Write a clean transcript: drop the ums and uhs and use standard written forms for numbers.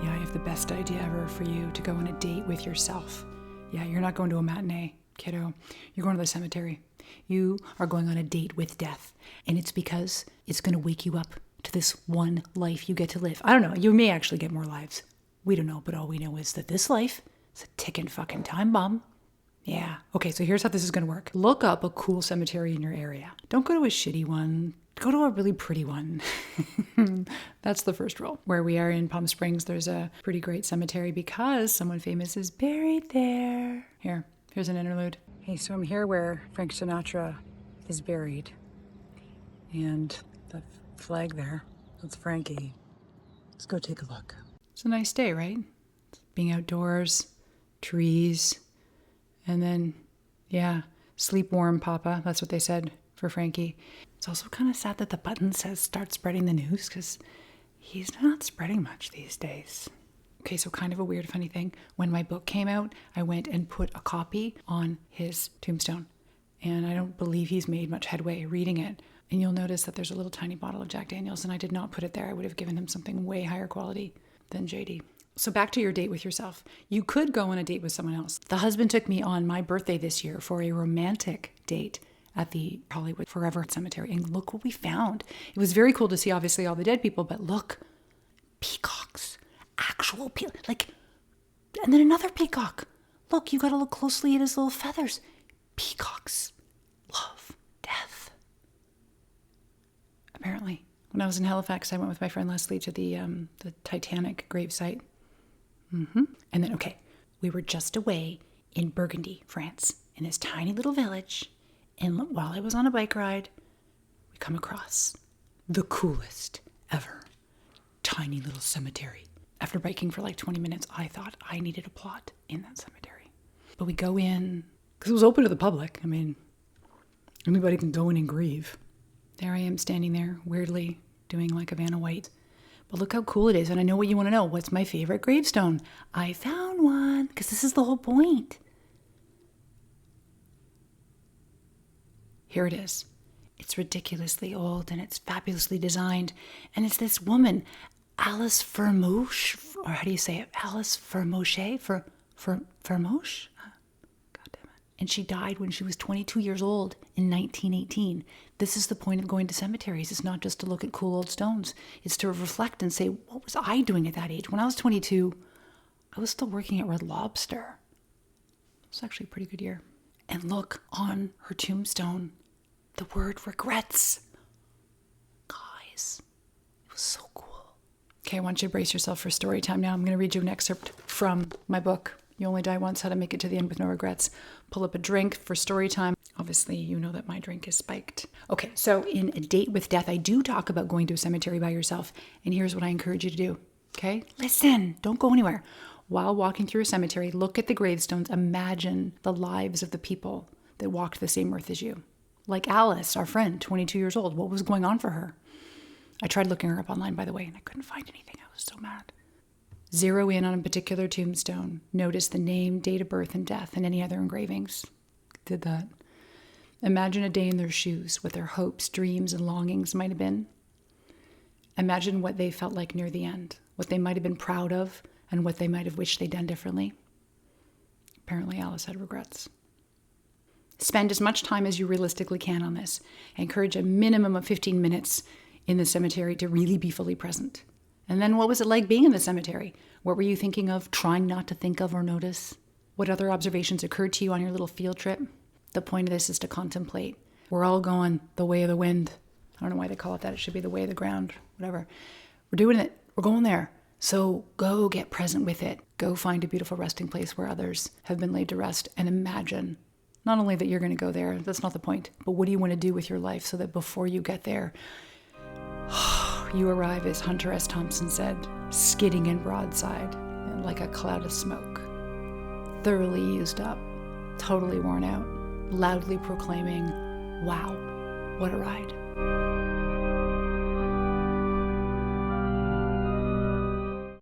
Yeah, I have the best idea ever for you to go on a date with yourself. Yeah, you're not going to a matinee, kiddo. You're going to the cemetery. You are going on a date with death. And it's because it's going to wake you up to this one life you get to live. I don't know. You may actually get more lives. We don't know. But all we know is that this life is a ticking fucking time bomb. Yeah. Okay, so here's how this is going to work. Look up a cool cemetery in your area. Don't go to a shitty one. Go to a really pretty one. That's the first rule. Where we are in Palm Springs, there's a pretty great cemetery because someone famous is buried there. Here's an interlude. Hey, so I'm here where Frank Sinatra is buried. And the flag there, that's Frankie. Let's go take a look. It's a nice day, right? Being outdoors, trees, and then, yeah, sleep warm, Papa. That's what they said for Frankie. It's also kind of sad that the button says start spreading the news because he's not spreading much these days. Okay, so kind of a weird, funny thing. When my book came out, I went and put a copy on his tombstone. And I don't believe he's made much headway reading it. And you'll notice that there's a little tiny bottle of Jack Daniels, and I did not put it there. I would have given him something way higher quality than JD. So back to your date with yourself. You could go on a date with someone else. The husband took me on my birthday this year for a romantic date at the Hollywood Forever Cemetery. And look what we found. It was very cool to see, obviously, all the dead people, but look, peacocks, actual peacocks, and then another peacock. Look, you got to look closely at his little feathers. Peacocks love death. Apparently. When I was in Halifax, I went with my friend Leslie to the Titanic gravesite. And then, okay, we were just away in Burgundy, France, in this tiny little village. And while I was on a bike ride, we come across the coolest ever tiny little cemetery. After biking for like 20 minutes, I thought I needed a plot in that cemetery. But we go in, because it was open to the public. I mean, anybody can go in and grieve. There I am standing there, weirdly doing like a Vanna White. But look how cool it is. And I know what you want to know. What's my favorite gravestone? I found one, because this is the whole point. Here it is. It's ridiculously old and it's fabulously designed. And it's this woman, Alice Fermoche, or how do you say it? Alice Fermoche? Fermoche? God damn it. And she died when she was 22 years old in 1918. This is the point of going to cemeteries. It's not just to look at cool old stones. It's to reflect and say, what was I doing at that age? When I was 22, I was still working at Red Lobster. It was actually a pretty good year. And look on her tombstone, the word regrets. Guys, it was so cool. Okay, I want you to brace yourself for story time now. I'm going to read you an excerpt from my book, You Only Die Once, How to Make It to the End with No Regrets. Pull up a drink for story time. Obviously, you know that my drink is spiked. Okay, so in A Date with Death, I do talk about going to a cemetery by yourself. And here's what I encourage you to do. Okay? Listen, don't go anywhere. While walking through a cemetery, look at the gravestones. Imagine the lives of the people that walked the same earth as you. Like Alice, our friend, 22 years old. What was going on for her? I tried looking her up online, by the way, and I couldn't find anything. I was so mad. Zero in on a particular tombstone. Notice the name, date of birth, and death, and any other engravings. Did that. Imagine a day in their shoes, what their hopes, dreams, and longings might have been. Imagine what they felt like near the end, what they might have been proud of, and what they might have wished they'd done differently. Apparently, Alice had regrets. Spend as much time as you realistically can on this. I encourage a minimum of 15 minutes in the cemetery to really be fully present. And then what was it like being in the cemetery? What were you thinking of, trying not to think of or notice? What other observations occurred to you on your little field trip? The point of this is to contemplate. We're all going the way of the wind. I don't know why they call it that. It should be the way of the ground, whatever. We're doing it. We're going there. So go get present with it. Go find a beautiful resting place where others have been laid to rest, and imagine not only that you're going to go there, that's not the point, but what do you want to do with your life so that before you get there, you arrive, as Hunter S. Thompson said, skidding in broadside like a cloud of smoke, thoroughly used up, totally worn out, loudly proclaiming, wow, what a ride.